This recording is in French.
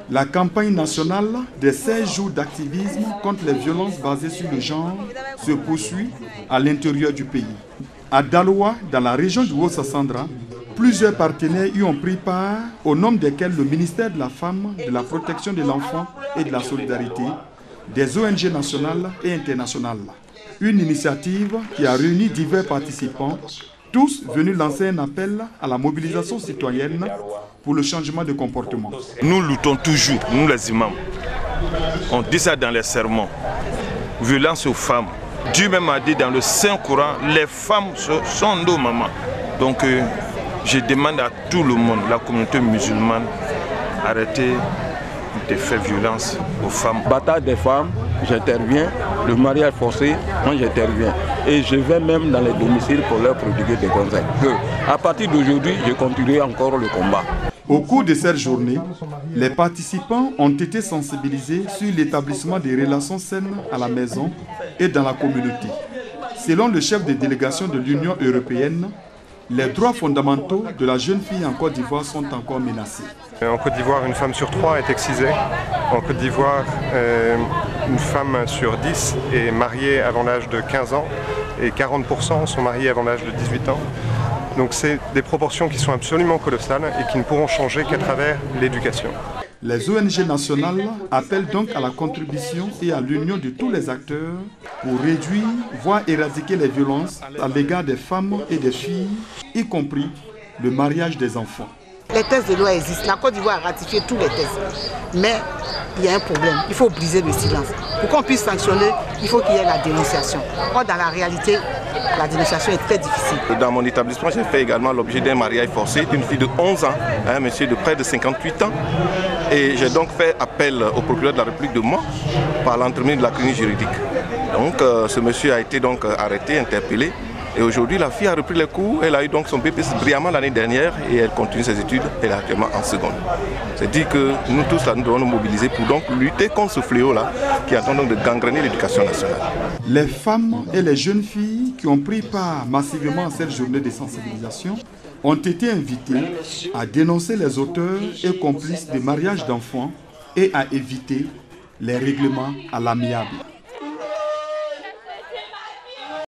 La campagne nationale des 16 jours d'activisme contre les violences basées sur le genre se poursuit à l'intérieur du pays. À Daloa, dans la région du Haut-Sassandra, plusieurs partenaires y ont pris part, au nom desquels le ministère de la Femme, de la Protection de l'Enfant et de la Solidarité, des ONG nationales et internationales. Une initiative qui a réuni divers participants, tous venus lancer un appel à la mobilisation citoyenne pour le changement de comportement. Nous luttons toujours, nous les imams. On dit ça dans les sermons. Violence aux femmes. Dieu même a dit dans le Saint-Coran, les femmes sont nos mamans. Donc je demande à tout le monde, la communauté musulmane, arrêtez de faire violence aux femmes. Bataille des femmes, j'interviens. Le mariage forcé, moi j'interviens. Et je vais même dans les domiciles pour leur prodiguer des conseils. À partir d'aujourd'hui, je continuerai encore le combat. Au cours de cette journée, les participants ont été sensibilisés sur l'établissement des relations saines à la maison et dans la communauté. Selon le chef de délégation de l'Union européenne, les droits fondamentaux de la jeune fille en Côte d'Ivoire sont encore menacés. En Côte d'Ivoire, une femme sur 3 est excisée. En Côte d'Ivoire, une femme sur 10 est mariée avant l'âge de 15 ans et 40% sont mariés avant l'âge de 18 ans. Donc c'est des proportions qui sont absolument colossales et qui ne pourront changer qu'à travers l'éducation. Les ONG nationales appellent donc à la contribution et à l'union de tous les acteurs pour réduire, voire éradiquer les violences à l'égard des femmes et des filles, y compris le mariage des enfants. Les textes de loi existent. La Côte d'Ivoire a ratifié tous les textes. Mais il y a un problème. Il faut briser le silence. Pour qu'on puisse sanctionner, il faut qu'il y ait la dénonciation. Or, dans la réalité, la dénonciation est très difficile. Dans mon établissement, j'ai fait également l'objet d'un mariage forcé d'une fille de 11 ans, un monsieur de près de 58 ans. Et j'ai donc fait appel au procureur de la République de Mans par l'entremise de la clinique juridique. Donc ce monsieur a été donc arrêté, interpellé. Et aujourd'hui, la fille a repris les cours. Elle a eu donc son BPC brillamment l'année dernière et elle continue ses études. Elle est actuellement en seconde. C'est dit que nous tous là, nous devons nous mobiliser pour donc lutter contre ce fléau-là qui est en train donc de gangréner l'éducation nationale. Les femmes et les jeunes filles qui ont pris part massivement à cette journée de sensibilisation ont été invitées à dénoncer les auteurs et complices de mariage d'enfants et à éviter les règlements à l'amiable.